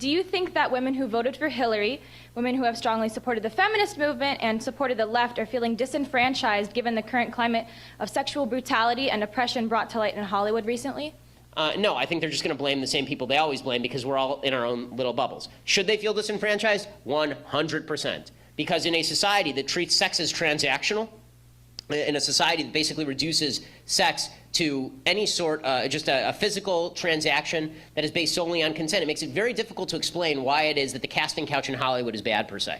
do you think that women who voted for Hillary, women who have strongly supported the feminist movement and supported the left, are feeling disenfranchised given the current climate of sexual brutality and oppression brought to light in Hollywood recently? No, I think they're just going to blame the same people they always blame because we're all in our own little bubbles. Should they feel disenfranchised? 100%. Because in a society that treats sex as transactional, in a society that basically reduces sex to any sort, just a physical transaction that is based solely on consent, it makes it very difficult to explain why it is that the casting couch in Hollywood is bad per se.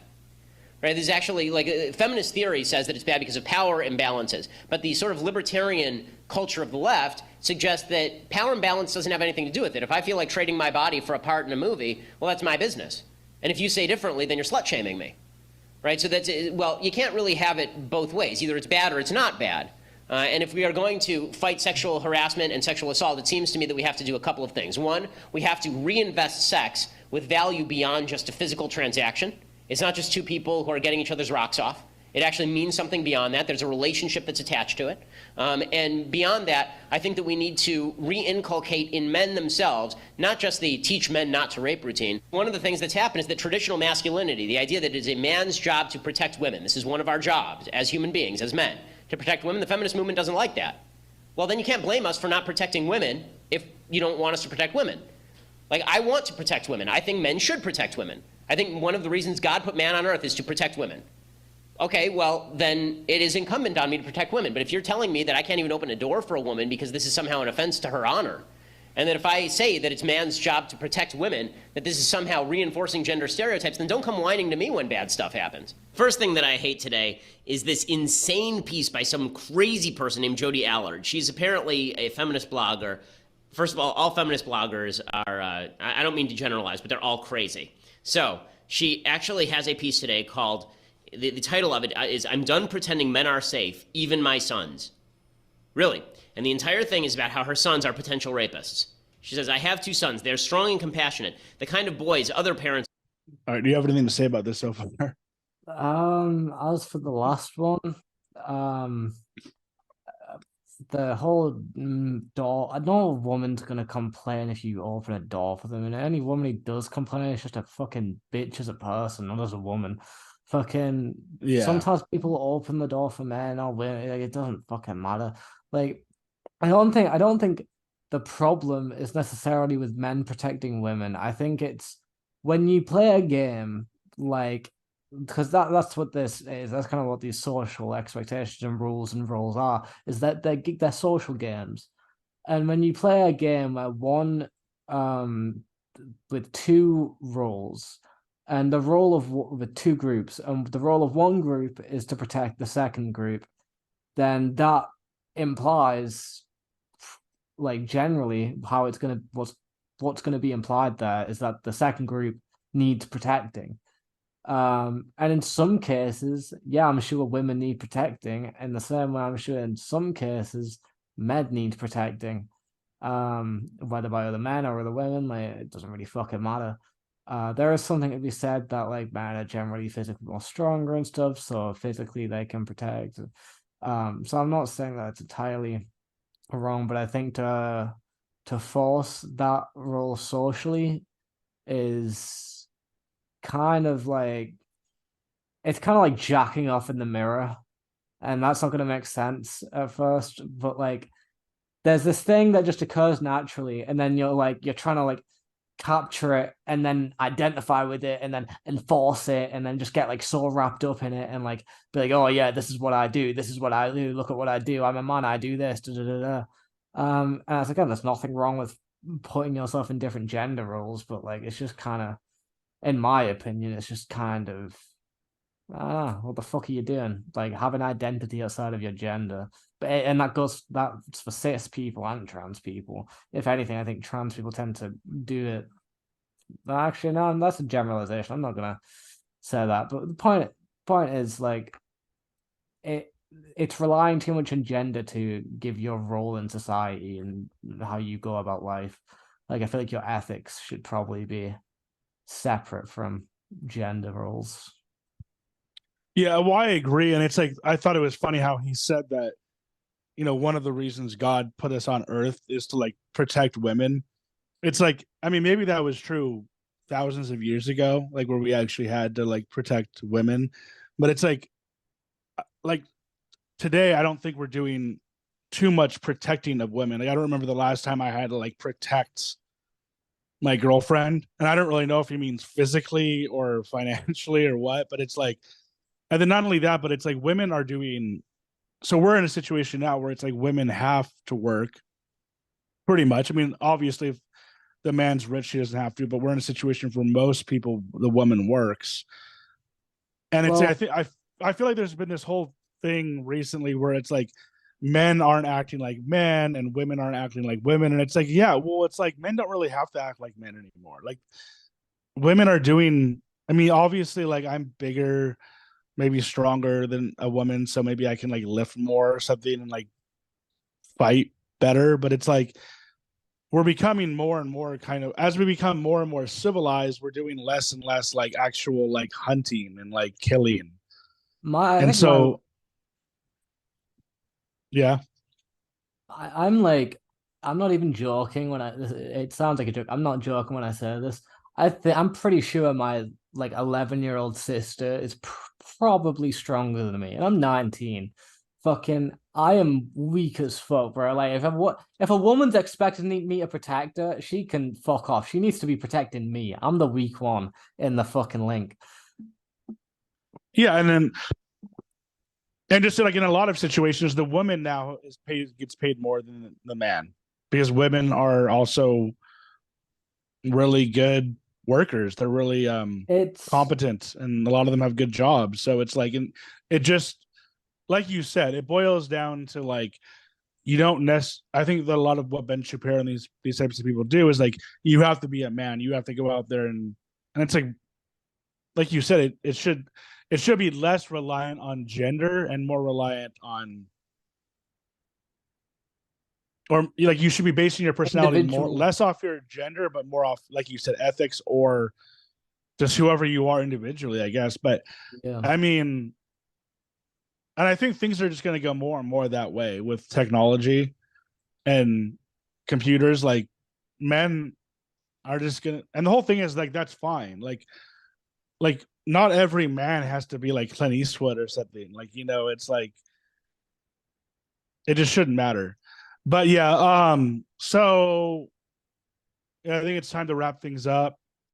Right? There's actually, like, feminist theory says that it's bad because of power imbalances, but the sort of libertarian culture of the left suggests that power imbalance doesn't have anything to do with it. If I feel like trading my body for a part in a movie, well, that's my business. And if you say differently, then you're slut-shaming me. Right? So that's, well, you can't really have it both ways. Either it's bad or it's not bad. And if we are going to fight sexual harassment and sexual assault, it seems to me that we have to do a couple of things. One, we have to reinvest sex with value beyond just a physical transaction. It's not just two people who are getting each other's rocks off. It actually means something beyond that. There's a relationship that's attached to it. And beyond that, I think that we need to re-inculcate in men themselves, not just the teach men not to rape routine. One of the things that's happened is that traditional masculinity, the idea that it is a man's job to protect women, this is one of our jobs as human beings, as men, to protect women, the feminist movement doesn't like that. Well, then you can't blame us for not protecting women if you don't want us to protect women. Like, I want to protect women. I think men should protect women. I think one of the reasons God put man on earth is to protect women. Okay, well, then it is incumbent on me to protect women. But if you're telling me that I can't even open a door for a woman because this is somehow an offense to her honor, and that if I say that it's man's job to protect women, that this is somehow reinforcing gender stereotypes, then don't come whining to me when bad stuff happens. First thing that I hate today is this insane piece by some crazy person named Jodi Allard. She's apparently a feminist blogger. First of all feminist bloggers are, I don't mean to generalize, but they're all crazy. So she actually has a piece today called, the title of it is, "I'm done pretending men are safe, even my sons." Really. And the entire thing is about how her sons are potential rapists. She says, "I have two sons. They're strong and compassionate, the kind of boys other parents..." All right, do you have anything to say about this so far? As for the last one, the whole door, no woman's gonna complain if you open a door for them, and any woman who does complain is just a fucking bitch as a person, not as a woman. Fucking Yeah. Sometimes people open the door for men or women, like, it doesn't fucking matter. Like, I don't think the problem is necessarily with men protecting women. I think it's when you play a game, like, because that's what this is. That's kind of what these social expectations and rules are. Is that they're social games, and when you play a game where one with two roles, and the role of with two groups, and the role of one group is to protect the second group, then that implies, like, generally how it's gonna what's gonna be implied there is that the second group needs protecting. And in some cases, yeah, I'm sure women need protecting, in the same way I'm sure in some cases men need protecting. Whether by other men or other women, like, it doesn't really fucking matter. There is something to be said that, like, men are generally physically more stronger and stuff, so physically they can protect. So I'm not saying that it's entirely wrong, but I think to force that role socially is kind of like, it's kind of like jacking off in the mirror, and that's not going to make sense at first, but, like, there's this thing that just occurs naturally, and then you're trying to, like, capture it and then identify with it and then enforce it and then just get, like, so wrapped up in it and, like, be like, oh yeah, this is what I do, look at what I do, I'm a man, I do this, da, da, da, da. And it's like, again, there's nothing wrong with putting yourself in different gender roles, but, like, it's just kind of, in my opinion, it's just kind of, I don't know, what the fuck are you doing? Like, have an identity outside of your gender. And that's for cis people and trans people. If anything, I think trans people tend to do it. Actually, no, that's a generalization. I'm not gonna say that. But the point is, like, it's relying too much on gender to give your role in society and how you go about life. Like, I feel like your ethics should probably be separate from gender roles. Yeah, well, I agree. And it's like, I thought it was funny how he said that, one of the reasons God put us on earth is to, like, protect women. It's like, I mean, maybe that was true thousands of years ago, like where we actually had to like protect women. But it's like today, I don't think we're doing too much protecting of women. Like I don't remember the last time I had to like protect my girlfriend, and I don't really know if he means physically or financially or what. But it's like, and then not only that, but it's like women are doing. So we're in a situation now where it's like women have to work pretty much. I mean, obviously, if the man's rich, he doesn't have to, but we're in a situation where most people, the woman works. And it's, I Well, think, I feel like there's been this whole thing recently where it's like men aren't acting like men and women aren't acting like women. And it's like, yeah, well, it's like men don't really have to act like men anymore. Like women are doing, I mean, obviously, like I'm bigger, maybe stronger than a woman. So maybe I can like lift more or something and like fight better. But it's like, we're becoming more and more kind of as we become more and more civilized, we're doing less and less like actual like hunting and like killing. I And think my so yeah. I'm like, I'm not even joking when it sounds like a joke. I'm not joking when I say this. I'm pretty sure my like 11-year-old sister is probably stronger than me, and I'm 19. Fucking, I am weak as fuck, bro. Like, if a woman's expecting me to protect her, she can fuck off. She needs to be protecting me. I'm the weak one in the fucking link. Yeah, and just like in a lot of situations, the woman now gets paid more than the man because women are also really good workers. They're really It's competent, and a lot of them have good jobs. So it's like, and it just like you said, it boils down to like you don't I think that a lot of what Ben Shapiro and these types of people do is like you have to be a man. You have to go out there and it's like you said, it should be less reliant on gender and more reliant on, or like you should be basing your personality more individual. less off your gender, but more off, like you said, ethics or just whoever you are individually, I guess. But Yeah. I mean, and I think things are just going to go more and more that way with technology and computers. Like men are just gonna, and the whole thing is like that's fine. Like not every man has to be like Clint Eastwood or something. Like it's like it just shouldn't matter. But yeah, so yeah, I think it's time to wrap things up.